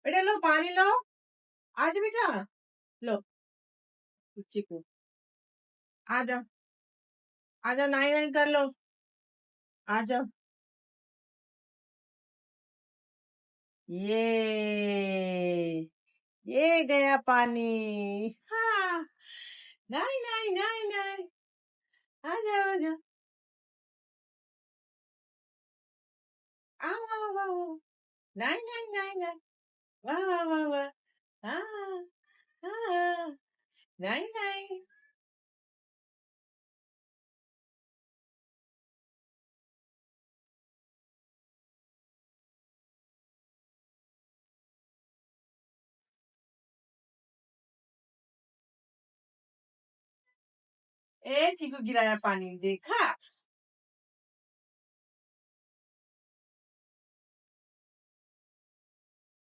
बेटा लो पानी लो। आज बेटा लो चिकू आ जाओ, आ जाओ, नाई नाई कर लो, आ जाओ। ये गया पानी। हाँ, नाई नाई नाई नाई, आ जाओ आ जाओ, आओ आओ आओ, नाई नाई नाई नाई, वाह वाह वाह वाह, हाँ हाँ, नाई नाई। चिकू गिराया पानी देखा।